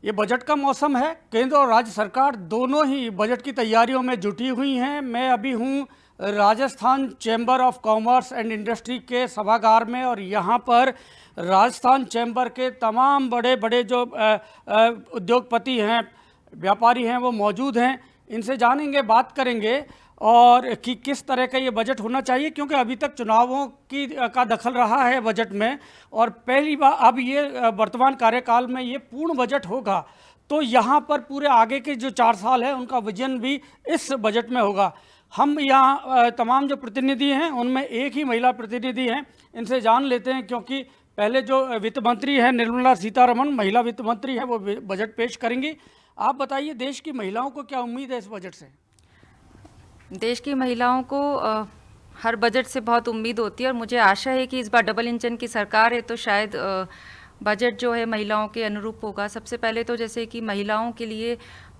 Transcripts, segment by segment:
ये बजट का मौसम है। केंद्र और राज्य सरकार दोनों ही बजट की तैयारियों में जुटी हुई हैं। मैं अभी हूँ Rajasthan chamber of commerce and industry के सभागार में, और यहाँ पर राजस्थान चैम्बर के तमाम बड़े बड़े जो उद्योगपति हैं, व्यापारी हैं, वो मौजूद हैं। इनसे जानेंगे, बात करेंगे और कि किस तरह का ये बजट होना चाहिए, क्योंकि अभी तक चुनावों का दखल रहा है बजट में, और पहली बार अब ये वर्तमान कार्यकाल में ये पूर्ण बजट होगा। तो यहाँ पर पूरे आगे के जो 4 साल है उनका विजन भी इस बजट में होगा। हम यहाँ तमाम जो प्रतिनिधि हैं उनमें एक ही महिला प्रतिनिधि हैं, इनसे जान लेते हैं, क्योंकि पहले जो वित्त मंत्री हैं निर्मला सीतारमण, महिला वित्त मंत्री हैं, वो बजट पेश करेंगी। आप बताइए, देश की महिलाओं को क्या उम्मीद है इस बजट से? देश की महिलाओं को हर बजट से बहुत उम्मीद होती है, और मुझे आशा है कि इस बार डबल इंजन की सरकार है तो शायद बजट जो है महिलाओं के अनुरूप होगा। सबसे पहले तो जैसे कि महिलाओं के लिए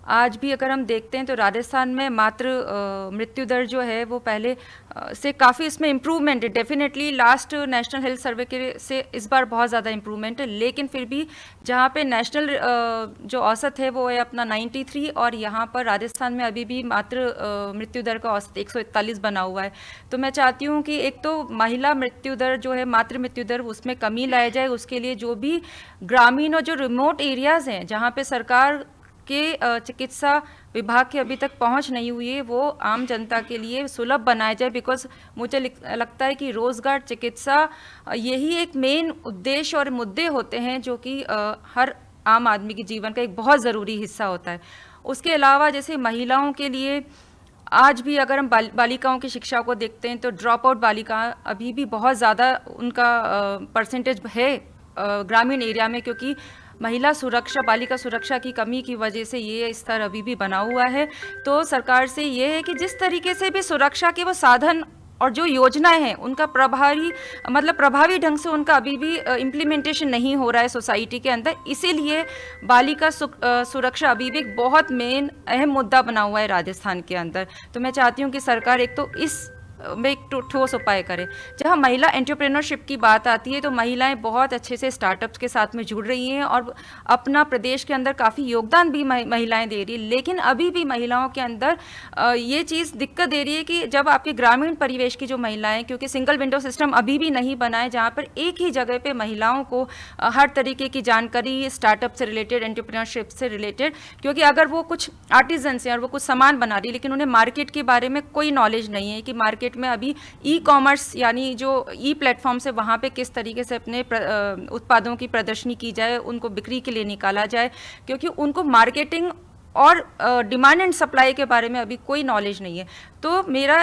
आज भी अगर हम देखते हैं तो राजस्थान में मातृ मृत्यु दर जो है वो पहले से काफ़ी इसमें इम्प्रूवमेंट है। Definitely last national health survey के से इस बार बहुत ज़्यादा इम्प्रूवमेंट है, लेकिन फिर भी जहाँ पे नेशनल जो औसत है वो है अपना 93, और यहाँ पर राजस्थान में अभी भी मातृ मृत्यु दर का औसत 141 बना हुआ है। तो मैं चाहती हूँ कि एक तो महिला मृत्यु दर जो है, मातृ मृत्यु दर, उसमें कमी लाया जाए। उसके लिए जो भी ग्रामीण और जो रिमोट एरियाज़ हैं जहाँ पे सरकार के चिकित्सा विभाग की अभी तक पहुंच नहीं हुई है, वो आम जनता के लिए सुलभ बनाया जाए। बिकॉज मुझे लगता है कि रोज़गार, चिकित्सा, यही एक मेन उद्देश्य और मुद्दे होते हैं जो कि हर आम आदमी के जीवन का एक बहुत ज़रूरी हिस्सा होता है। उसके अलावा जैसे महिलाओं के लिए आज भी अगर हम बालिकाओं की शिक्षा को देखते हैं तो ड्रॉप आउट बालिका अभी भी बहुत ज़्यादा उनका परसेंटेज है ग्रामीण एरिया में, क्योंकि महिला सुरक्षा, बालिका सुरक्षा की कमी की वजह से ये स्तर अभी भी बना हुआ है। तो सरकार से ये है कि जिस तरीके से भी सुरक्षा के वो साधन और जो योजनाएं हैं उनका प्रभावी ढंग से उनका अभी भी इम्प्लीमेंटेशन नहीं हो रहा है सोसाइटी के अंदर। इसीलिए बालिका सुरक्षा अभी भी एक बहुत मेन अहम मुद्दा बना हुआ है राजस्थान के अंदर। तो मैं चाहती हूँ कि सरकार एक तो इस में एक ठोस उपाय करे। जहाँ महिला एंटरप्रेन्योरशिप की बात आती है तो महिलाएं बहुत अच्छे से स्टार्टअप्स के साथ में जुड़ रही हैं और अपना प्रदेश के अंदर काफ़ी योगदान भी महिलाएं दे रही है। लेकिन अभी भी महिलाओं के अंदर ये चीज़ दिक्कत दे रही है कि जब आपके ग्रामीण परिवेश की जो महिलाएं, क्योंकि सिंगल विंडो सिस्टम अभी भी नहीं बना है जहाँ पर एक ही जगह पर महिलाओं को हर तरीके की जानकारी स्टार्टअप से रिलेटेड, एंटरप्रेन्योरशिप से रिलेटेड, क्योंकि अगर वो कुछ आर्टिजन हैं और वो कुछ सामान बना रही है लेकिन उन्हें मार्केट के बारे में कोई नॉलेज नहीं है कि मार्केट में अभी ई कॉमर्स यानी जो ई प्लेटफॉर्म्स है वहाँ पे किस तरीके से अपने उत्पादों की प्रदर्शनी की जाए, उनको बिक्री के लिए निकाला जाए, क्योंकि उनको मार्केटिंग और डिमांड एंड सप्लाई के बारे में अभी कोई नॉलेज नहीं है। तो मेरा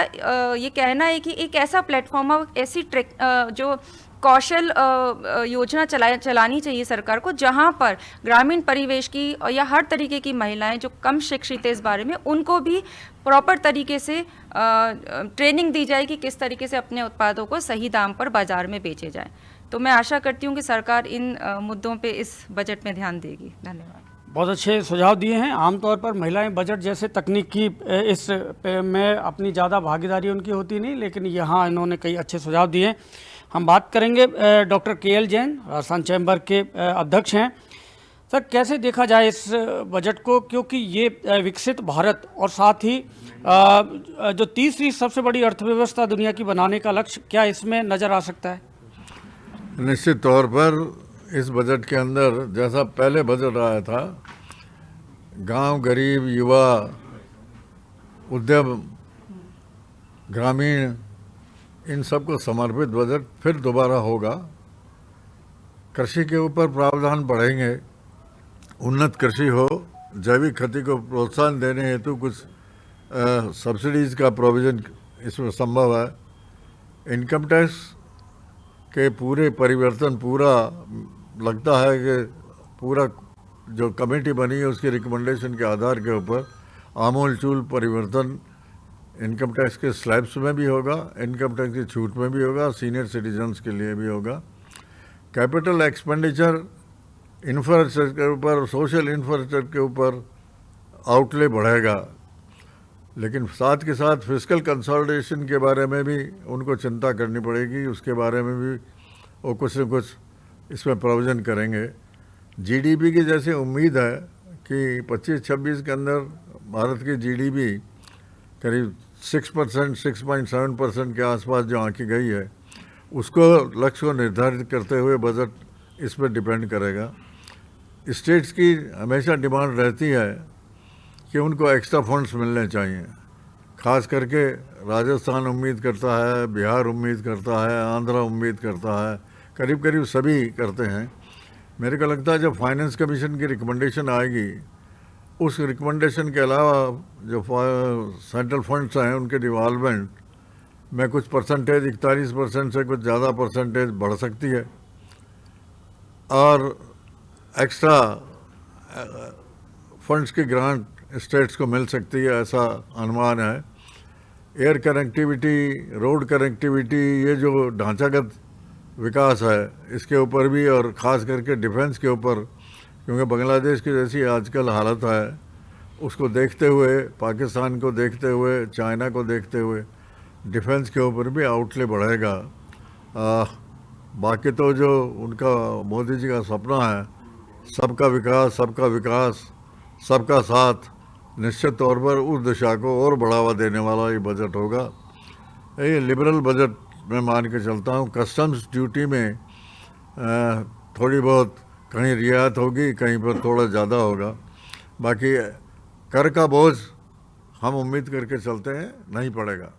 ये कहना है कि एक ऐसा प्लेटफॉर्म, ऐसी जो कौशल योजना चलानी चाहिए सरकार को, जहां पर ग्रामीण परिवेश की या हर तरीके की महिलाएं जो कम शिक्षित है इस बारे में, उनको भी प्रॉपर तरीके से ट्रेनिंग दी जाए कि किस तरीके से अपने उत्पादों को सही दाम पर बाजार में बेचे जाए। तो मैं आशा करती हूँ कि सरकार इन मुद्दों पे इस बजट में ध्यान देगी। धन्यवाद। बहुत अच्छे सुझाव दिए हैं। आमतौर पर महिलाएं बजट जैसे तकनीकी इस में अपनी ज़्यादा भागीदारी उनकी होती नहीं, लेकिन यहाँ इन्होंने कई अच्छे सुझाव दिए। हम बात करेंगे doctor KL Jain, Rajasthan chamber के अध्यक्ष हैं। सर, कैसे देखा जाए इस बजट को, क्योंकि ये विकसित भारत और साथ ही जो तीसरी सबसे बड़ी अर्थव्यवस्था दुनिया की बनाने का लक्ष्य, क्या इसमें नज़र आ सकता है? निश्चित तौर पर इस बजट के अंदर जैसा पहले बजट आया था, गांव, गरीब, युवा, उद्यम, ग्रामीण, इन सबको समर्पित बजट फिर दोबारा होगा। कृषि के ऊपर प्रावधान बढ़ेंगे, उन्नत कृषि हो, जैविक खेती को प्रोत्साहन देने हेतु कुछ सब्सिडीज का प्रोविज़न इसमें संभव है। इनकम टैक्स के पूरे परिवर्तन, पूरा लगता है कि पूरा जो कमेटी बनी है उसकी रिकमेंडेशन के आधार के ऊपर आमूल-चूल परिवर्तन इनकम टैक्स के स्लैब्स में भी होगा, इनकम टैक्स की छूट में भी होगा, सीनियर सिटीजन्स के लिए भी होगा। कैपिटल एक्सपेंडिचर इंफ्रास्ट्रक्चर के ऊपर, सोशल इंफ्रास्ट्रक्चर के ऊपर आउटले बढ़ेगा, लेकिन साथ के साथ फिस्कल कंसोलिडेशन के बारे में भी उनको चिंता करनी पड़ेगी। उसके बारे में भी वो कुछ न कुछ इसमें प्रोविज़न करेंगे। जीडीपी की जैसे उम्मीद है कि 25-26 के अंदर भारत की जीडीपी करीब 6%, 6.7% के आसपास जो आंकी गई है, उसको लक्ष्य को निर्धारित करते हुए बजट इस पर डिपेंड करेगा। स्टेट्स की हमेशा डिमांड रहती है कि उनको एक्स्ट्रा फंड्स मिलने चाहिए। खास करके राजस्थान उम्मीद करता है, बिहार उम्मीद करता है, आंध्रा उम्मीद करता है, करीब करीब सभी करते हैं। मेरे को लगता है जब फाइनेंस कमीशन की रिकमेंडेशन आएगी, उस रिकमेंडेशन के अलावा जो सेंट्रल फंड्स हैं उनके डिवॉल्वमेंट में कुछ परसेंटेज 41% से कुछ ज़्यादा परसेंटेज बढ़ सकती है और एक्स्ट्रा फंड्स की ग्रांट स्टेट्स को मिल सकती है, ऐसा अनुमान है। एयर कनेक्टिविटी, रोड कनेक्टिविटी, ये जो ढांचागत विकास है इसके ऊपर भी, और ख़ास करके डिफेंस के ऊपर, क्योंकि बांग्लादेश की जैसी आजकल हालत है उसको देखते हुए, पाकिस्तान को देखते हुए, चाइना को देखते हुए डिफेंस के ऊपर भी आउटले बढ़ेगा। बाकी तो जो उनका मोदी जी का सपना है, सबका विकास, सबका विकास, सबका साथ, निश्चित तौर पर उस दिशा को और बढ़ावा देने वाला ये बजट होगा। ये लिबरल बजट मैं मान के चलता हूँ। कस्टम्स ड्यूटी में थोड़ी बहुत कहीं रियायत होगी, कहीं पर थोड़ा ज़्यादा होगा। बाकी कर का बोझ हम उम्मीद करके चलते हैं नहीं पड़ेगा।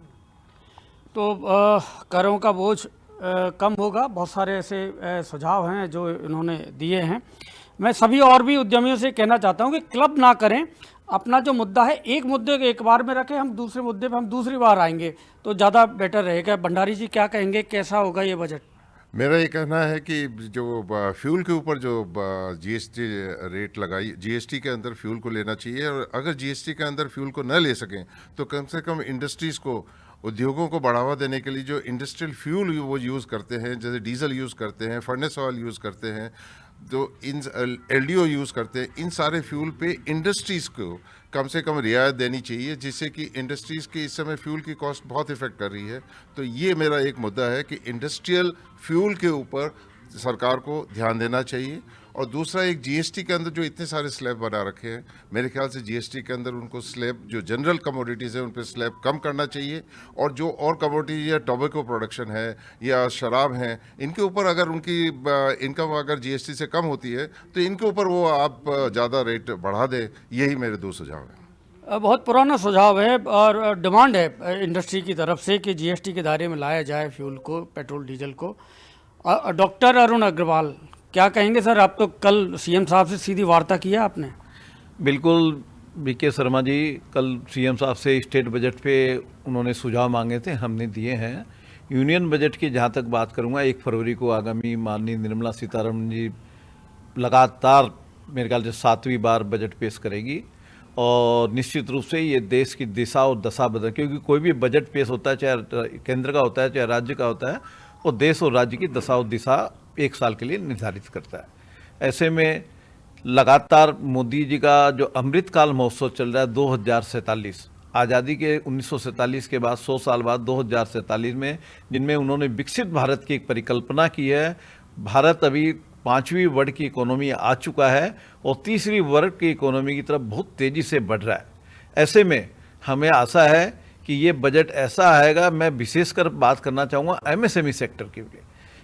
तो करों का बोझ कम होगा। बहुत सारे ऐसे सुझाव हैं जो इन्होंने दिए हैं। मैं सभी और भी उद्यमियों से कहना चाहता हूं कि क्लब ना करें। अपना जो मुद्दा है एक मुद्दे को एक बार में रखें, हम दूसरे मुद्दे पे हम दूसरी बार आएंगे तो ज़्यादा बेटर रहेगा। भंडारी जी क्या कहेंगे, कैसा होगा ये बजट? मेरा ये कहना है कि जो फ्यूल के ऊपर जो जीएसटी रेट लगाई, जीएसटी के अंदर फ्यूल को लेना चाहिए, और अगर जीएसटी के अंदर फ्यूल को न ले सकें तो कम से कम इंडस्ट्रीज़ को, उद्योगों को बढ़ावा देने के लिए जो इंडस्ट्रियल फ्यूल वो यूज़ करते हैं, जैसे डीजल यूज़ करते हैं, फर्नेस ऑयल यूज़ करते हैं, जो इन एलडीओ यूज़ करते हैं, इन सारे फ्यूल पे इंडस्ट्रीज़ को कम से कम रियायत देनी चाहिए, जिससे कि इंडस्ट्रीज़ की इस समय फ्यूल की कॉस्ट बहुत इफेक्ट कर रही है। तो ये मेरा एक मुद्दा है कि इंडस्ट्रियल फ्यूल के ऊपर सरकार को ध्यान देना चाहिए। और दूसरा, एक जीएसटी के अंदर जो इतने सारे स्लैब बना रखे हैं, मेरे ख्याल से जीएसटी के अंदर उनको स्लैब, जो जनरल कमोडिटीज़ है उन पर स्लैब कम करना चाहिए, और जो और कमोडिटीज या टोबैको प्रोडक्शन है या शराब हैं, इनके ऊपर अगर उनकी इनकम अगर जीएसटी से कम होती है तो इनके ऊपर वो आप ज़्यादा रेट बढ़ा दें। यही मेरे दो सुझाव हैं। बहुत पुराना सुझाव है और डिमांड है इंडस्ट्री की तरफ से कि जीएसटी के दायरे में लाया जाए फ्यूल को, पेट्रोल डीजल को। डॉक्टर अरुण अग्रवाल क्या कहेंगे सर? आप तो कल सीएम साहब से सीधी वार्ता किया आपने। बिल्कुल बीके शर्मा जी, कल सीएम साहब से स्टेट बजट पे उन्होंने सुझाव मांगे थे, हमने दिए हैं। यूनियन बजट की जहाँ तक बात करूँगा, 1 फरवरी को आगामी माननीय निर्मला सीतारमण जी लगातार मेरे ख्याल से 7वीं बार बजट पेश करेगी, और निश्चित रूप से ये देश की दिशा और दशा बदल, क्योंकि कोई भी बजट पेश होता है, चाहे केंद्र का होता है चाहे राज्य का होता है, वो देश और राज्य की दशा और दिशा 1 साल के लिए निर्धारित करता है। ऐसे में लगातार मोदी जी का जो अमृतकाल महोत्सव चल रहा है 2047, आज़ादी के 1947 के बाद 100 साल बाद 2047 में, जिनमें उन्होंने विकसित भारत की एक परिकल्पना की है। भारत अभी 5वीं वर्ग की इकोनॉमी आ चुका है और 3री वर्ग की इकोनॉमी की तरफ बहुत तेज़ी से बढ़ रहा है। ऐसे में हमें आशा है कि ये बजट ऐसा आएगा। मैं विशेषकर बात करना चाहूँगा एमएसएमई सेक्टर के लिए,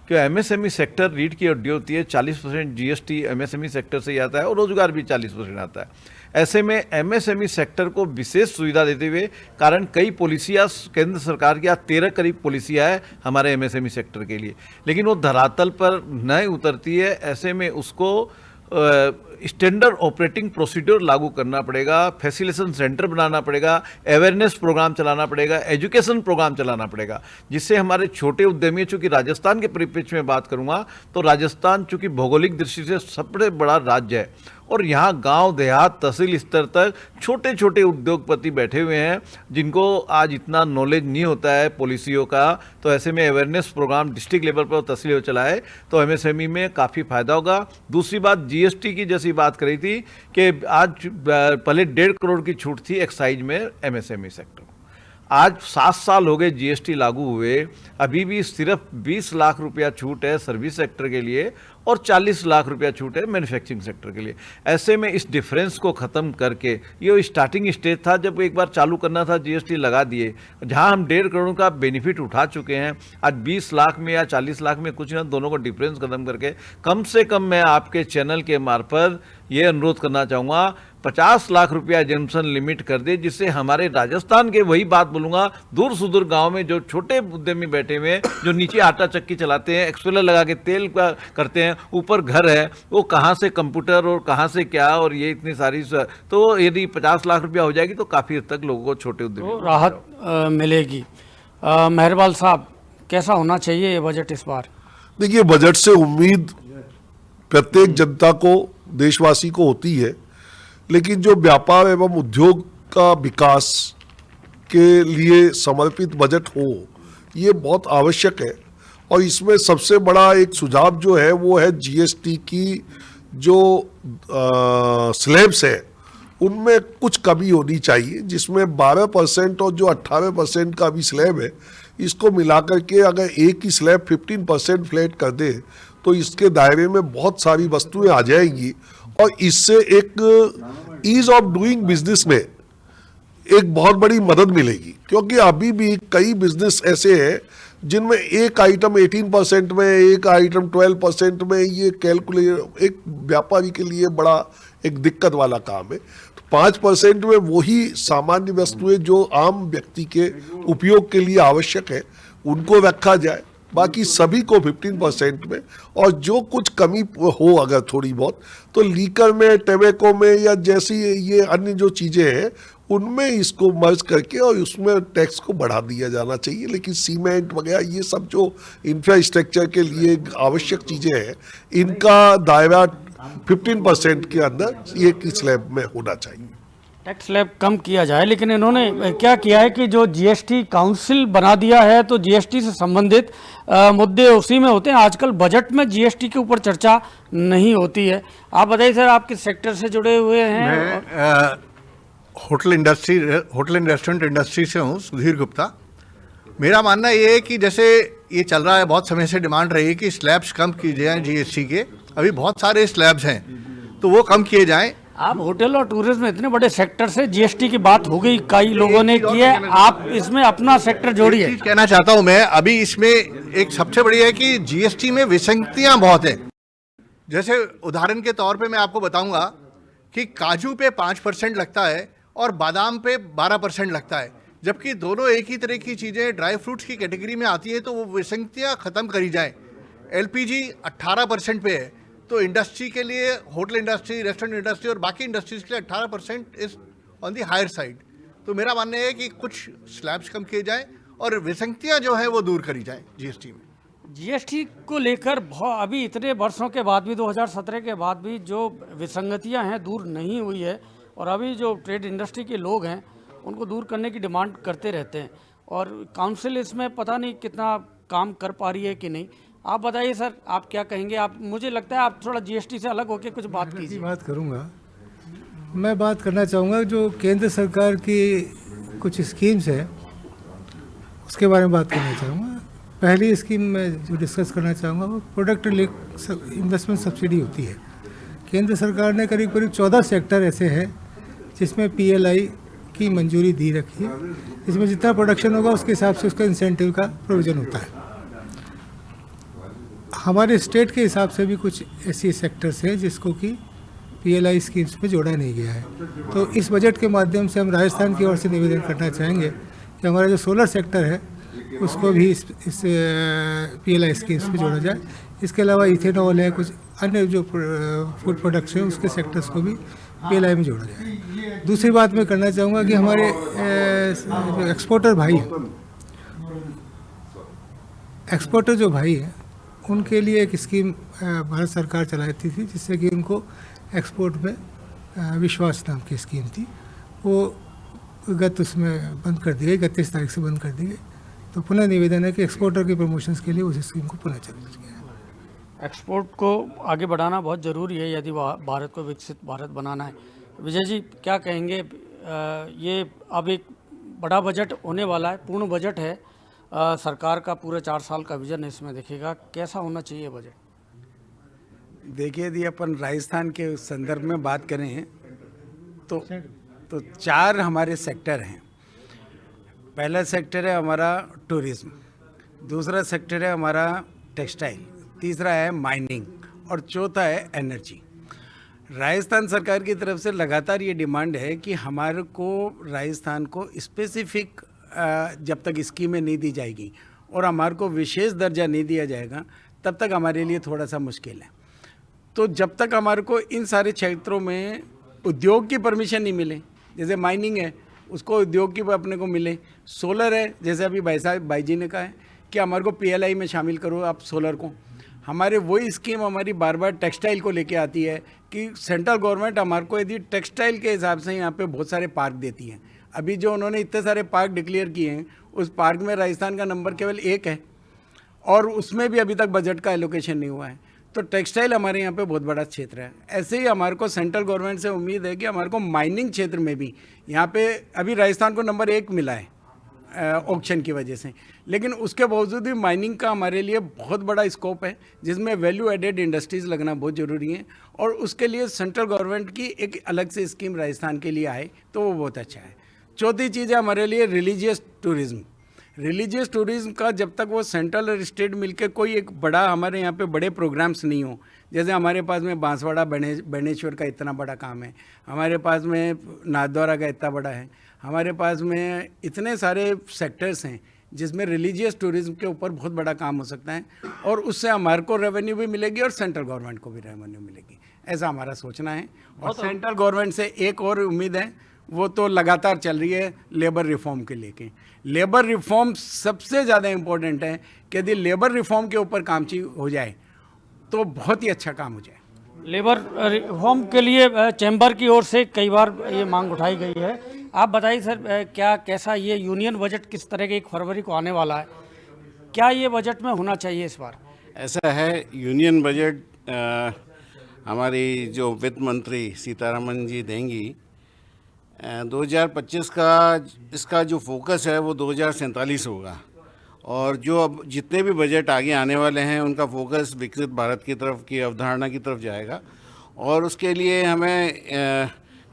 क्योंकि एमएसएमई सेक्टर रीढ़ की हड्डी होती है। 40% जीएसटी एमएसएमई सेक्टर से ही आता है और रोजगार भी 40% आता है। ऐसे में एमएसएमई सेक्टर को विशेष सुविधा देते हुए, कारण कई पॉलिसियाँ केंद्र सरकार की, 13 करीब पॉलिसियाँ है हमारे एमएसएमई सेक्टर के लिए, लेकिन वो धरातल पर नहीं उतरती है। ऐसे में उसको स्टैंडर्ड ऑपरेटिंग प्रोसीड्योर लागू करना पड़ेगा, फैसिलिटेशन सेंटर बनाना पड़ेगा, अवेयरनेस प्रोग्राम चलाना पड़ेगा, एजुकेशन प्रोग्राम चलाना पड़ेगा, जिससे हमारे छोटे उद्यमी, चूँकि राजस्थान के परिप्रेक्ष्य में बात करूँगा तो राजस्थान चूँकि भौगोलिक दृष्टि से सबसे बड़ा राज्य है और यहाँ गांव देहात तहसील स्तर तक छोटे छोटे उद्योगपति बैठे हुए हैं जिनको आज इतना नॉलेज नहीं होता है पॉलिसियों का। तो ऐसे में अवेयरनेस प्रोग्राम डिस्ट्रिक्ट लेवल पर और तहसील लेवल चलाए तो एमएसएमई में काफ़ी फायदा होगा। दूसरी बात, जीएसटी की जैसी बात करी थी कि आज पहले 1.5 करोड़ की छूट थी एक्साइज में एमएसएमई सेक्टर, आज 7 साल हो गए जीएसटी लागू हुए, अभी भी सिर्फ 20 लाख रुपया छूट है सर्विस सेक्टर के लिए और 40 लाख रुपया छूट है मैन्युफैक्चरिंग सेक्टर के लिए। ऐसे में इस डिफरेंस को ख़त्म करके, ये स्टार्टिंग स्टेज था जब एक बार चालू करना था, जीएसटी लगा दिए, जहां हम 1.5 करोड़ का बेनिफिट उठा चुके हैं, आज 20 लाख में या 40 लाख में कुछ ना, दोनों को डिफरेंस खत्म करके कम से कम मैं आपके चैनल के मार्फत ये अनुरोध करना चाहूँगा 50 लाख रुपया एग्जेम्पशन लिमिट कर दे, जिससे हमारे राजस्थान के, वही बात बोलूँगा, दूर सुदूर गांव में जो छोटे उद्यमी बैठे हुए हैं, जो नीचे आटा चक्की चलाते हैं, एक्सपेलर लगा के तेल का करते हैं, ऊपर घर है, वो कहाँ से कंप्यूटर और कहाँ से क्या, और ये इतनी सारी, तो यदि 50 लाख रुपया हो जाएगी तो काफ़ी हद तक लोगों को, छोटे उद्यमी तो राहत मिलेगी। मेहरबाल साहब, कैसा होना चाहिए ये बजट इस बार? देखिए, बजट से उम्मीद प्रत्येक जनता को, देशवासी को होती है, लेकिन जो व्यापार एवं उद्योग का विकास के लिए समर्पित बजट हो, ये बहुत आवश्यक है। और इसमें सबसे बड़ा एक सुझाव जो है वो है जीएसटी की जो स्लैब्स है उनमें कुछ कमी होनी चाहिए, जिसमें 12% और जो 18% का भी स्लैब है, इसको मिलाकर के अगर एक ही स्लैब 15% फ्लैट कर दे तो इसके दायरे में बहुत सारी वस्तुएं आ जाएंगी और इससे एक ईज ऑफ डूइंग बिजनेस में एक बहुत बड़ी मदद मिलेगी। क्योंकि अभी भी कई बिजनेस ऐसे हैं जिनमें एक आइटम 18% में, एक आइटम 12% में, ये कैलकुलेट एक व्यापारी के लिए बड़ा एक दिक्कत वाला काम है। तो 5% में वही सामान्य वस्तुएं जो आम व्यक्ति के उपयोग के लिए आवश्यक है उनको रखा जाए, बाकी सभी को 15% में, और जो कुछ कमी हो अगर थोड़ी बहुत तो लीकर में, टैबेको में या जैसी ये अन्य जो चीज़ें हैं उनमें इसको मर्ज करके और उसमें टैक्स को बढ़ा दिया जाना चाहिए। लेकिन सीमेंट वगैरह ये सब जो इंफ्रास्ट्रक्चर के लिए आवश्यक चीज़ें हैं इनका दायरा 15% के अंदर एक स्लैब में होना चाहिए। टैक्स स्लैब कम किया जाए, लेकिन इन्होंने क्या किया है कि जो जीएसटी काउंसिल बना दिया है तो जीएसटी से संबंधित मुद्दे उसी में होते हैं। आजकल बजट में जीएसटी के ऊपर चर्चा नहीं होती है। आप बताइए सर, आप किस सेक्टर से जुड़े हुए हैं? मैं होटल एंड रेस्टोरेंट इंडस्ट्री से हूँ, सुधीर गुप्ता। मेरा मानना ये है कि जैसे ये चल रहा है, बहुत समय से डिमांड रही है कि स्लैब्स कम किए जाएँ जीएसटी के। अभी बहुत सारे स्लैब्स हैं तो वो कम किए जाएं। आप होटल और टूरिज्म में इतने बड़े सेक्टर से जीएसटी की बात हो गई, कई लोगों ने की है, आप इसमें अपना सेक्टर जोड़िए। चीज कहना चाहता हूं मैं, अभी इसमें एक सबसे बड़ी है कि जीएसटी में विसंगतियां बहुत हैं। जैसे उदाहरण के तौर पे मैं आपको बताऊंगा कि काजू पे 5% लगता है और बादाम पे 12% लगता है, जबकि दोनों एक ही तरह की चीज़ें ड्राई फ्रूट्स की कैटेगरी में आती है। तो वो विसंगतियाँ ख़त्म करी जाए। एलपीजी 18% पे है, तो इंडस्ट्री के लिए, होटल इंडस्ट्री, रेस्टोरेंट इंडस्ट्री और बाकी इंडस्ट्रीज के लिए 18% is on the higher side. तो मेरा मानना है कि कुछ स्लैब्स कम किए जाएं और विसंगतियां जो है वो दूर करी जाएं जीएसटी में। जीएसटी को लेकर अभी इतने वर्षों के बाद भी, 2017 के बाद भी जो विसंगतियां हैं दूर नहीं हुई है, और अभी जो ट्रेड इंडस्ट्री के लोग हैं उनको दूर करने की डिमांड करते रहते हैं, और काउंसिल इसमें पता नहीं कितना काम कर पा रही है कि नहीं। आप बताइए सर, आप क्या कहेंगे? आप, मुझे लगता है आप थोड़ा जीएसटी से अलग होकर कुछ बात कीजिए। बात करूंगा, मैं बात करना चाहूँगा जो केंद्र सरकार की कुछ स्कीम्स है उसके बारे में बात करना चाहूँगा। पहली स्कीम में जो डिस्कस करना चाहूँगा वो प्रोडक्ट इन्वेस्टमेंट सब्सिडी होती है। केंद्र सरकार ने करीब करीब 14 सेक्टर ऐसे हैं जिसमें पीएलआई की मंजूरी दी रखी है। इसमें जितना प्रोडक्शन होगा उसके हिसाब से उसका इंसेंटिव का प्रोविज़न होता है। हमारे स्टेट के हिसाब से भी कुछ ऐसी सेक्टर्स हैं जिसको कि पीएलआई स्कीम्स में जोड़ा नहीं गया है। तो इस बजट के माध्यम से हम राजस्थान की ओर से निवेदन करना चाहेंगे कि हमारा जो सोलर सेक्टर है उसको भी इस पीएलआई स्कीम्स में जोड़ा जाए। इसके अलावा इथेनॉल है, कुछ अन्य जो फूड प्रोडक्ट्स हैं उसके सेक्टर्स को भी पीएलआई में जोड़ा जाए। दूसरी बात मैं करना चाहूँगा कि हमारे जो एक्सपोर्टर भाई हैं, एक्सपोर्टर जो भाई हैं उनके लिए एक स्कीम भारत सरकार चलाती थी जिससे कि उनको एक्सपोर्ट में विश्वास नाम की स्कीम थी, वो उसमें बंद कर दी गई, 31 तारीख से बंद कर दी गई। तो पुनः निवेदन है कि एक्सपोर्टर के प्रमोशंस के लिए उस स्कीम को पुनः चालू किया है। एक्सपोर्ट को आगे बढ़ाना बहुत ज़रूरी है यदि भारत को विकसित भारत बनाना है। विजय जी, क्या कहेंगे? ये अब एक बड़ा बजट होने वाला है, पूर्ण बजट है, सरकार का पूरे 4 साल का विजन इसमें दिखेगा। कैसा होना चाहिए बजट? देखिए, यदि अपन राजस्थान के संदर्भ में बात करें तो 4 हमारे सेक्टर हैं। पहला सेक्टर है हमारा टूरिज्म, दूसरा सेक्टर है हमारा टेक्सटाइल, तीसरा है माइनिंग और चौथा है एनर्जी। राजस्थान सरकार की तरफ से लगातार ये डिमांड है कि हमारे को राजस्थान को स्पेसिफिक जब तक स्कीमें नहीं दी जाएगी और हमारे को विशेष दर्जा नहीं दिया जाएगा तब तक हमारे लिए थोड़ा सा मुश्किल है। तो जब तक हमारे को इन सारे क्षेत्रों में उद्योग की परमिशन नहीं मिले, जैसे माइनिंग है उसको उद्योग की अपने को मिले, सोलर है जैसे अभी भाई जी ने कहा है कि हमारे को PLI में शामिल करो आप सोलर को, हमारे वही स्कीम हमारी बार बार टेक्सटाइल को लेके आती है कि सेंट्रल गवर्नमेंट हमारे को यदि टेक्सटाइल के हिसाब से यहाँ पे बहुत सारे पार्क देती है। अभी जो उन्होंने इतने सारे पार्क डिक्लेयर किए हैं उस पार्क में राजस्थान का नंबर केवल 1 है और उसमें भी अभी तक बजट का एलोकेशन नहीं हुआ है। तो टेक्सटाइल हमारे यहाँ पे बहुत बड़ा क्षेत्र है। ऐसे ही हमारे को सेंट्रल गवर्नमेंट से उम्मीद है कि हमारे को माइनिंग क्षेत्र में भी यहाँ पे अभी राजस्थान को नंबर 1 मिला है ऑक्शन की वजह से, लेकिन उसके बावजूद भी माइनिंग का हमारे लिए बहुत बड़ा स्कोप है जिसमें वैल्यू एडेड इंडस्ट्रीज़ लगना बहुत ज़रूरी है और उसके लिए सेंट्रल गवर्नमेंट की एक अलग से स्कीम राजस्थान के लिए आए तो वो बहुत अच्छा है। चौथी चीज़ है हमारे लिए रिलीजियस टूरिज़्म। रिलीजियस टूरिज़्म का जब तक वो सेंट्रल और स्टेट मिलकर कोई एक बड़ा हमारे यहाँ पे बड़े प्रोग्राम्स नहीं हो, जैसे हमारे पास में बांसवाड़ा बेणेश्वर का इतना बड़ा काम है, हमारे पास में नाथद्वारा का इतना बड़ा है, हमारे पास में इतने सारे सेक्टर्स हैं जिसमें रिलीजियस टूरिज़्म के ऊपर बहुत बड़ा काम हो सकता है और उससे हमारे को रेवेन्यू भी मिलेगी और सेंट्रल गवर्नमेंट को भी रेवेन्यू मिलेगी, ऐसा हमारा सोचना है। और सेंट्रल गवर्नमेंट से एक और उम्मीद है, वो तो लगातार चल रही है लेबर रिफॉर्म के लेके। लेबर रिफॉर्म सबसे ज़्यादा इम्पोर्टेंट है कि यदि लेबर रिफॉर्म के ऊपर काम हो जाए तो बहुत ही अच्छा काम हो जाए। लेबर रिफॉर्म के लिए चैम्बर की ओर से कई बार ये मांग उठाई गई है। आप बताइए सर, क्या कैसा ये यूनियन बजट किस तरह के 1 फरवरी को आने वाला है, क्या ये बजट में होना चाहिए इस बार? ऐसा है, यूनियन बजट हमारी जो वित्त मंत्री सीतारमन जी देंगी 2025 का, इसका जो फोकस है वो 2047 होगा और जो अब जितने भी बजट आगे आने वाले हैं उनका फोकस विकसित भारत की तरफ की अवधारणा की तरफ जाएगा और उसके लिए हमें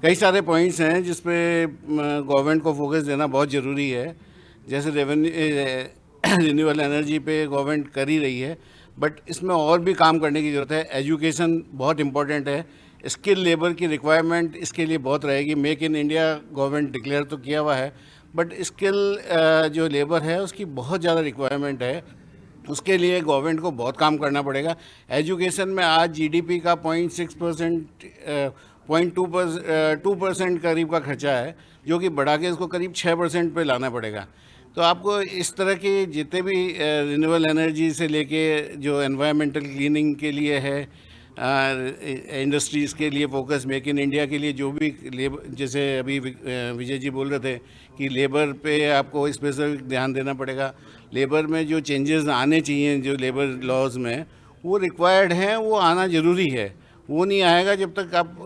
कई सारे पॉइंट्स हैं जिस पे गवर्नमेंट को फोकस देना बहुत ज़रूरी है। जैसे रिन्यूएबल एनर्जी पे गवर्नमेंट कर ही रही है, बट इसमें और भी काम करने की ज़रूरत है। एजुकेशन बहुत इम्पोर्टेंट है, स्किल लेबर की रिक्वायरमेंट इसके लिए बहुत रहेगी। Make in India government declare तो किया हुआ है, बट स्किल जो लेबर है उसकी बहुत ज़्यादा रिक्वायरमेंट है, उसके लिए गवर्नमेंट को बहुत काम करना पड़ेगा। एजुकेशन में आज जीडीपी का 0.2% करीब का खर्चा है, जो कि बढ़ा के इसको करीब 6% पे लाना पड़ेगा। तो आपको इस तरह की जितने भी रिन्यूएबल एनर्जी से लेके जो एनवायरमेंटल क्लीनिंग के लिए है, इंडस्ट्रीज़ के लिए फोकस, मेक इन इंडिया के लिए जो भी लेबर, जैसे अभी विजय जी बोल रहे थे कि लेबर पे आपको स्पेसिफिक ध्यान देना पड़ेगा। लेबर में जो चेंजेस आने चाहिए जो लेबर लॉज में वो रिक्वायर्ड हैं, वो आना ज़रूरी है। वो नहीं आएगा जब तक आप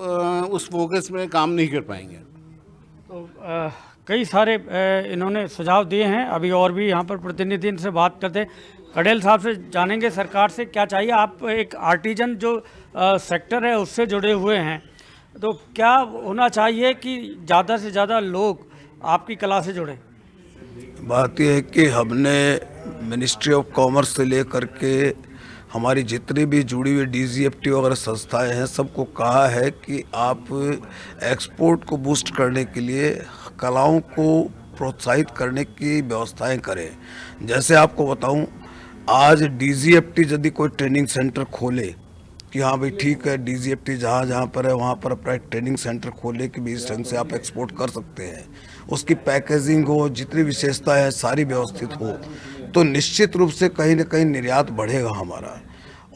उस फोकस में काम नहीं कर पाएंगे। तो कई सारे इन्होंने सुझाव दिए हैं। अभी और भी यहाँ पर प्रतिनिधि इनसे बात करते हैं। कड़ेल साहब से जानेंगे सरकार से क्या चाहिए। आप एक आर्टिजन जो सेक्टर है उससे जुड़े हुए हैं, तो क्या होना चाहिए कि ज़्यादा से ज़्यादा लोग आपकी कला से जुड़ें? बात यह है कि हमने मिनिस्ट्री ऑफ कॉमर्स से लेकर के हमारी जितनी भी जुड़ी हुई DGFT वगैरह संस्थाएं हैं सबको कहा है कि आप एक्सपोर्ट को बूस्ट करने के लिए कलाओं को प्रोत्साहित करने की व्यवस्थाएं करें। जैसे आपको बताऊं, आज DGFT यदि कोई ट्रेनिंग सेंटर खोले कि हाँ भाई ठीक है, DGFT जहाँ जहाँ पर है वहाँ पर अपना ट्रेनिंग सेंटर खोले कि भी इस ढंग से आप एक्सपोर्ट कर सकते हैं, उसकी पैकेजिंग हो, जितनी विशेषता है सारी व्यवस्थित हो, तो निश्चित रूप से कहीं ना कहीं निर्यात बढ़ेगा हमारा।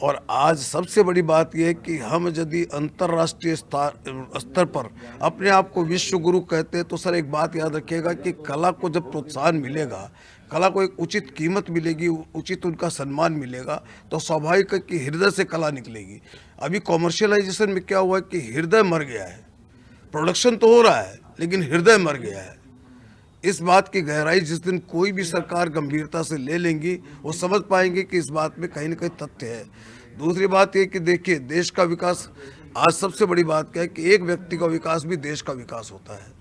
और आज सबसे बड़ी बात यह है कि हम यदि अंतर्राष्ट्रीय स्तर पर अपने आप को विश्व गुरु कहते हैं तो सर एक बात याद रखिएगा कि कला को जब प्रोत्साहन मिलेगा, कला को एक उचित कीमत मिलेगी, उचित उनका सम्मान मिलेगा, तो स्वाभाविक है कि हृदय से कला निकलेगी। अभी कॉमर्शियलाइजेशन में क्या हुआ है कि हृदय मर गया है, प्रोडक्शन तो हो रहा है लेकिन हृदय मर गया है। इस बात की गहराई जिस दिन कोई भी सरकार गंभीरता से ले लेंगी वो समझ पाएंगे कि इस बात में कहीं ना कहीं तथ्य है। दूसरी बात ये कि देखिए, देश का विकास, आज सबसे बड़ी बात क्या है कि एक व्यक्ति का विकास भी देश का विकास होता है।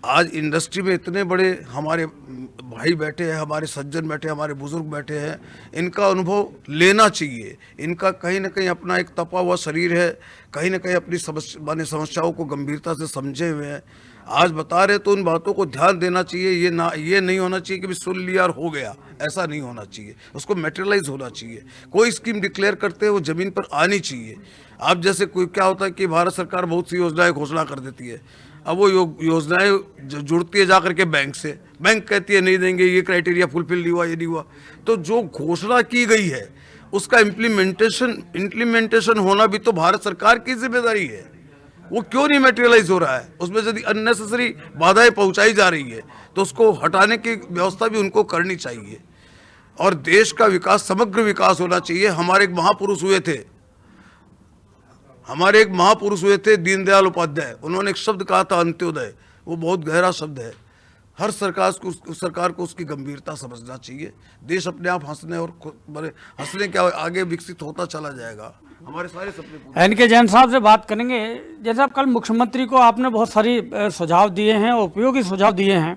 आज इंडस्ट्री में इतने बड़े हमारे भाई बैठे हैं, हमारे सज्जन बैठे हैं, हमारे बुजुर्ग बैठे हैं, इनका अनुभव लेना चाहिए। इनका कहीं ना कहीं अपना एक तपा हुआ शरीर है, कहीं ना कहीं अपनी समस्याओं को गंभीरता से समझे हुए हैं। आज बता रहे तो उन बातों को ध्यान देना चाहिए। ये नहीं होना चाहिए कि भी सुन लिया और हो गया, ऐसा नहीं होना चाहिए। उसको मेटेरियलाइज होना चाहिए। कोई स्कीम डिक्लेयर करते हैं वो ज़मीन पर आनी चाहिए। अब जैसे कोई क्या होता है कि भारत सरकार बहुत सी योजनाएं घोषणा कर देती है, अब वो योजनाएं जुड़ती है जा करके बैंक से, बैंक कहती है नहीं देंगे, ये क्राइटेरिया फुलफिल नहीं हुआ, ये नहीं हुआ। तो जो घोषणा की गई है उसका इम्प्लीमेंटेशन होना भी तो भारत सरकार की जिम्मेदारी है। वो क्यों नहीं मेटेरियलाइज हो रहा है? उसमें यदि अननेसेसरी बाधाएं पहुंचाई जा रही है तो उसको हटाने की व्यवस्था भी उनको करनी चाहिए। और देश का विकास, समग्र विकास होना चाहिए। हमारे एक महापुरुष हुए थे दीनदयाल उपाध्याय। उन्होंने एक शब्द कहा था अंत्योदय, वो बहुत गहरा शब्द है। हर सरकार को उसकी गंभीरता समझना चाहिए। देश अपने आप हंसने के आगे विकसित होता चला जाएगा। हमारे सारे सपने एन के जैन साहब से बात करेंगे। जैसे अब कल मुख्यमंत्री को आपने बहुत सारी सुझाव दिए हैं, उपयोगी सुझाव दिए हैं,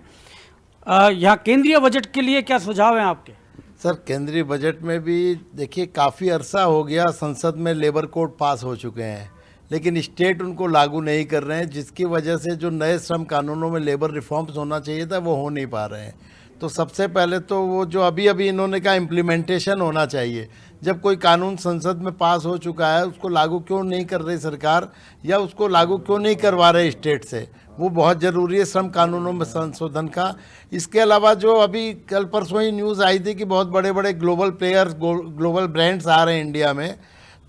यहाँ केंद्रीय बजट के लिए क्या सुझाव हैं आपके? सर, केंद्रीय बजट में भी देखिए काफ़ी अरसा हो गया संसद में लेबर कोड पास हो चुके हैं, लेकिन स्टेट उनको लागू नहीं कर रहे हैं, जिसकी वजह से जो नए श्रम कानूनों में लेबर रिफॉर्म्स होना चाहिए था वो हो नहीं पा रहे हैं। तो सबसे पहले तो वो जो अभी इन्होंने कहा इम्प्लीमेंटेशन होना चाहिए। जब कोई कानून संसद में पास हो चुका है उसको लागू क्यों नहीं कर रही सरकार, या उसको लागू क्यों नहीं करवा रहे स्टेट से, वो बहुत ज़रूरी है श्रम कानूनों में संशोधन का। इसके अलावा जो अभी कल परसों ही न्यूज़ आई थी कि बहुत बड़े बड़े ग्लोबल प्लेयर्स, ग्लोबल ब्रांड्स आ रहे हैं इंडिया में,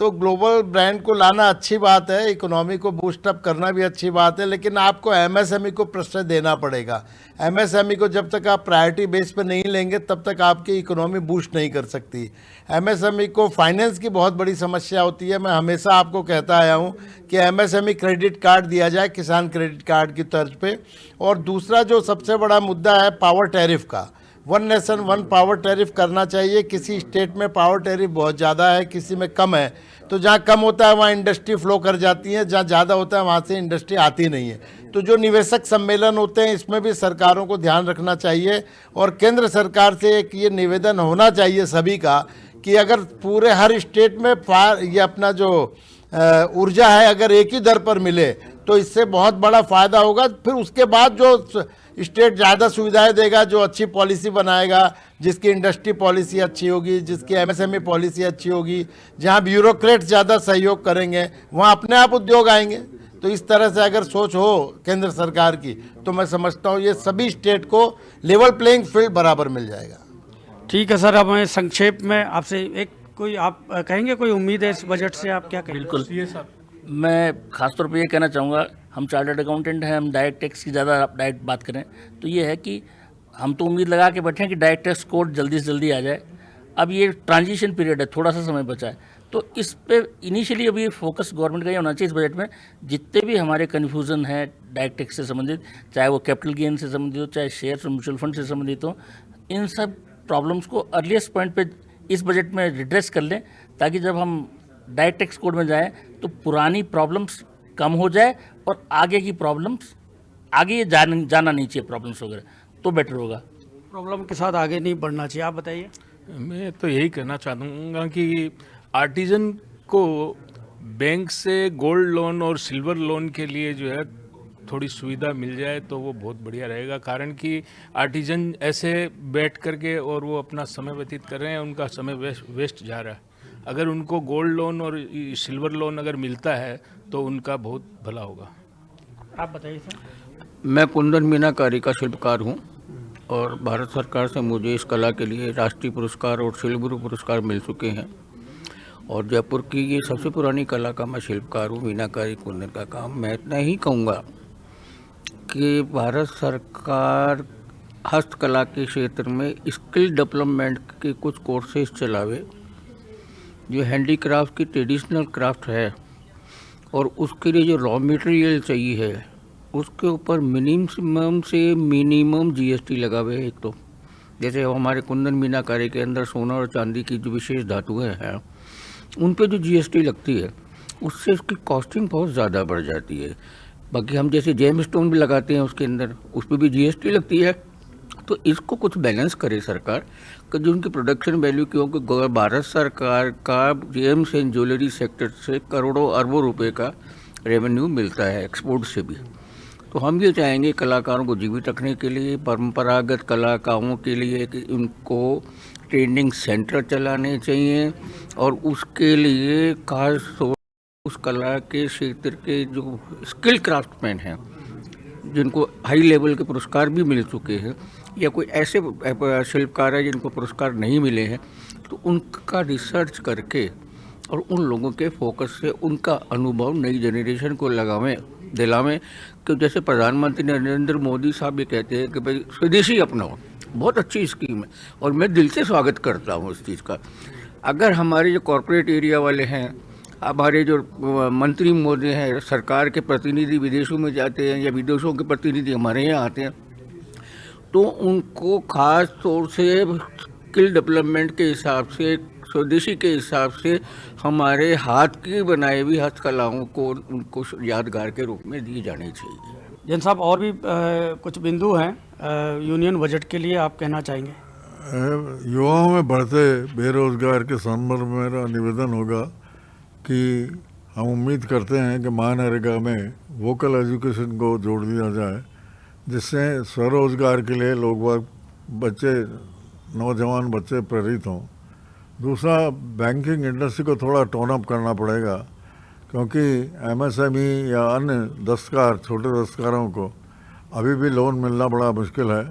तो ग्लोबल ब्रांड को लाना अच्छी बात है, इकोनॉमी को बूस्टअप करना भी अच्छी बात है, लेकिन आपको एमएसएमई को प्रेशर देना पड़ेगा। एमएसएमई को जब तक आप प्रायोरिटी बेस पर नहीं लेंगे तब तक आपकी इकोनॉमी बूस्ट नहीं कर सकती। एमएसएमई को फाइनेंस की बहुत बड़ी समस्या होती है। मैं हमेशा आपको कहता आया हूँ कि एमएसएमई क्रेडिट कार्ड दिया जाए किसान क्रेडिट कार्ड की तर्ज पे। और दूसरा जो सबसे बड़ा मुद्दा है पावर टैरिफ का, one nation one power tariff करना चाहिए। किसी स्टेट में पावर टैरिफ बहुत ज़्यादा है, किसी में कम है, तो जहाँ कम होता है वहाँ इंडस्ट्री फ्लो कर जाती है, जहाँ ज़्यादा होता है वहाँ से इंडस्ट्री आती नहीं है। तो जो निवेशक सम्मेलन होते हैं इसमें भी सरकारों को ध्यान रखना चाहिए। और केंद्र सरकार से एक ये निवेदन होना चाहिए सभी का कि अगर पूरे हर स्टेट में ये अपना जो ऊर्जा है अगर एक ही दर पर मिले तो इससे बहुत बड़ा फ़ायदा होगा। फिर उसके बाद जो स्टेट ज़्यादा सुविधाएं देगा, जो अच्छी पॉलिसी बनाएगा, जिसकी इंडस्ट्री पॉलिसी अच्छी होगी, जिसकी एमएसएमई पॉलिसी अच्छी होगी, जहां ब्यूरोक्रेट ज़्यादा सहयोग करेंगे वहां अपने आप उद्योग आएंगे। तो इस तरह से अगर सोच हो केंद्र सरकार की तो मैं समझता हूं ये सभी स्टेट को लेवल प्लेइंग फील्ड बराबर मिल जाएगा। ठीक है सर, अब मैं संक्षेप में आपसे एक कोई आप कहेंगे कोई उम्मीद है इस बजट से, आप क्या कहेंगे? बिल्कुल, मैं खासतौर पे ये कहना चाहूँगा, हम चार्टर्ड अकाउंटेंट हैं, हम डायरेक्ट टैक्स की ज़्यादा डायरेक्ट बात करें तो ये है कि हम तो उम्मीद लगा के बैठे हैं कि डायरेक्ट टैक्स कोड जल्दी से जल्दी आ जाए। अब ये ट्रांजिशन पीरियड है, थोड़ा सा समय बचा है, तो इस पे इनिशियली अभी फोकस गवर्नमेंट का ये होना चाहिए इस बजट में। जितने भी हमारे कन्फ्यूज़न है डायरेक्ट टैक्स से संबंधित, चाहे वो कैपिटल गेन से संबंधित हो, चाहे शेयर्स और म्यूचुअल फंड से संबंधित हो, इन सब प्रॉब्लम्स को अर्लीस्ट पॉइंट पे इस बजट में रिड्रेस कर लें, ताकि जब हम डायरेक्ट टैक्स कोड में जाएँ तो पुरानी प्रॉब्लम्स कम हो जाए और आगे की प्रॉब्लम्स आगे जाना नहीं चाहिए, प्रॉब्लम्स वगैरह, तो बेटर होगा। प्रॉब्लम के साथ आगे नहीं बढ़ना चाहिए। आप बताइए। मैं तो यही कहना चाहूँगा कि आर्टिजन को बैंक से गोल्ड लोन और सिल्वर लोन के लिए जो है थोड़ी सुविधा मिल जाए तो वो बहुत बढ़िया रहेगा। कारण कि आर्टिजन ऐसे बैठ करके और वो अपना समय व्यतीत कर रहे हैं, उनका समय वेस्ट जा रहा है। अगर उनको गोल्ड लोन और सिल्वर लोन अगर मिलता है तो उनका बहुत भला होगा। आप बताइए सर। मैं कुंदन मीनाकारी का शिल्पकार हूँ और भारत सरकार से मुझे इस कला के लिए राष्ट्रीय पुरस्कार और शिल्पगुरु पुरस्कार मिल चुके हैं। और जयपुर की ये सबसे पुरानी कला का मैं शिल्पकार हूँ, मीनाकारी कुंदन का काम। मैं इतना ही कहूँगा कि भारत सरकार हस्तकला के क्षेत्र में स्किल डेवलपमेंट के कुछ कोर्सेज चलावे, जो हैंडीक्राफ्ट की ट्रेडिशनल क्राफ्ट है और उसके लिए जो रॉ मटेरियल चाहिए है उसके ऊपर मिनिमम से मिनिमम जीएसटी लगावे। एक तो जैसे हमारे कुंदन मीनाकारी के अंदर सोना और चांदी की जो विशेष धातुएं हैं उन पे जो जीएसटी लगती है उससे उसकी कॉस्टिंग बहुत ज़्यादा बढ़ जाती है। बाकी हम जैसे जेम स्टोन भी लगाते हैं उसके अंदर, उस पर भी जीएसटी लगती है। तो इसको कुछ बैलेंस करे सरकार कि जो उनकी प्रोडक्शन वैल्यू, क्योंकि भारत सरकार का जेम्स एंड ज्वेलरी सेक्टर से करोड़ों अरबों रुपए का रेवेन्यू मिलता है एक्सपोर्ट से भी। तो हम ये चाहेंगे कलाकारों को जीवित रखने के लिए, परंपरागत कलाकारों के लिए कि उनको ट्रेनिंग सेंटर चलाने चाहिए और उसके लिए खास तौर उस कला के क्षेत्र के जो स्किल क्राफ्टमैन हैं जिनको हाई लेवल के पुरस्कार भी मिल चुके हैं या कोई ऐसे शिल्पकार हैं जिनको पुरस्कार नहीं मिले हैं, तो उनका रिसर्च करके और उन लोगों के फोकस से उनका अनुभव नई जनरेशन को दिलावें कि जैसे प्रधानमंत्री नरेंद्र मोदी साहब ये कहते हैं कि भाई स्वदेशी अपनाओ, बहुत अच्छी स्कीम है और मैं दिल से स्वागत करता हूँ इस चीज़ का। अगर हमारे जो कॉरपोरेट एरिया वाले हैं, हमारे जो मंत्री महोदय हैं, सरकार के प्रतिनिधि विदेशों में जाते हैं या विदेशों के प्रतिनिधि हमारे यहाँ आते हैं, तो उनको खास तौर से स्किल डेवलपमेंट के हिसाब से, स्वदेशी के हिसाब से हमारे हाथ की बनाई हुई हस्तकलाओं को उनको यादगार के रूप में दी जानी चाहिए। जैन साहब, और भी कुछ बिंदु हैं यूनियन बजट के लिए आप कहना चाहेंगे? युवाओं में बढ़ते बेरोजगार के संदर्भ में मेरा निवेदन होगा कि हम उम्मीद करते हैं कि मनरेगा में वोकल एजुकेशन को जोड़ दिया जाए, जिससे स्वरोजगार के लिए लोग नौजवान बच्चे प्रेरित हों। दूसरा, बैंकिंग इंडस्ट्री को थोड़ा टोन अप करना पड़ेगा, क्योंकि एमएसएमई या अन्य दस्तकार, छोटे दस्तकारों को अभी भी लोन मिलना बड़ा मुश्किल है।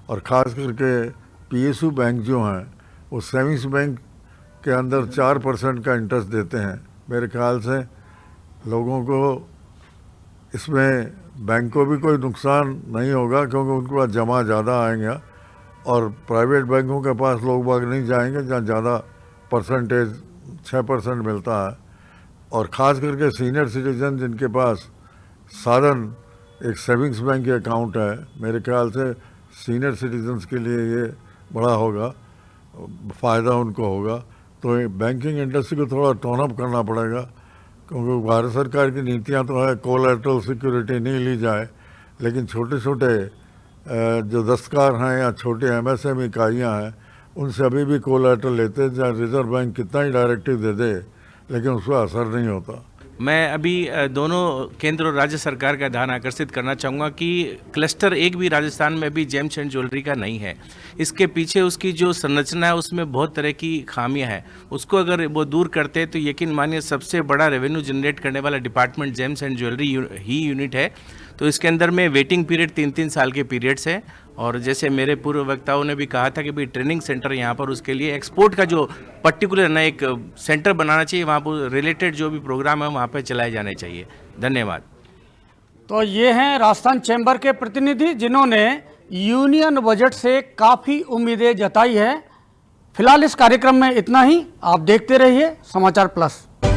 और ख़ास करके पीएसयू बैंक जो हैं वो सेविंग्स बैंक के अंदर 4% का इंटरेस्ट देते हैं। मेरे ख्याल से लोगों को इसमें, बैंक को भी कोई नुकसान नहीं होगा, क्योंकि उनके पास जमा ज़्यादा आएंगे और प्राइवेट बैंकों के पास लोग बाग नहीं जाएंगे जहाँ ज़्यादा परसेंटेज 6% मिलता है। और ख़ास करके सीनियर सिटीजन जिनके पास साधन एक सेविंग्स बैंक के अकाउंट है, मेरे ख्याल से सीनियर सिटीजन्स के लिए ये बड़ा होगा, फ़ायदा उनको होगा। तो बैंकिंग इंडस्ट्री को थोड़ा टोन अप करना पड़ेगा, क्योंकि भारत सरकार की नीतियां तो है कोलैटरल सिक्योरिटी नहीं ली जाए, लेकिन छोटे छोटे जो दस्तकार हैं या छोटे एमएसएमई इकाइयाँ हैं उनसे अभी भी कोलैटरल लेते हैं, जहाँ रिजर्व बैंक कितना ही डायरेक्टिव दे दे लेकिन उस पर असर नहीं होता। मैं अभी दोनों केंद्र और राज्य सरकार का ध्यान आकर्षित करना चाहूँगा कि क्लस्टर 1 भी राजस्थान में भी जेम्स एंड ज्वेलरी का नहीं है। इसके पीछे उसकी जो संरचना है उसमें बहुत तरह की खामियां हैं। उसको अगर वो दूर करते हैं तो यकीन मानिए सबसे बड़ा रेवेन्यू जनरेट करने वाला department James and jewellery he unit है। तो इसके अंदर में वेटिंग पीरियड 3-3 साल के पीरियड्स है। और जैसे मेरे पूर्व वक्ताओं ने भी कहा था कि भाई ट्रेनिंग सेंटर यहाँ पर उसके लिए एक्सपोर्ट का जो पर्टिकुलर ना एक सेंटर बनाना चाहिए, वहाँ पर रिलेटेड जो भी प्रोग्राम है वहाँ पर चलाए जाने चाहिए। धन्यवाद। तो ये हैं राजस्थान चैम्बर के प्रतिनिधि जिन्होंने यूनियन बजट से काफ़ी उम्मीदें जताई है। फिलहाल इस कार्यक्रम में इतना ही। आप देखते रहिए समाचार प्लस।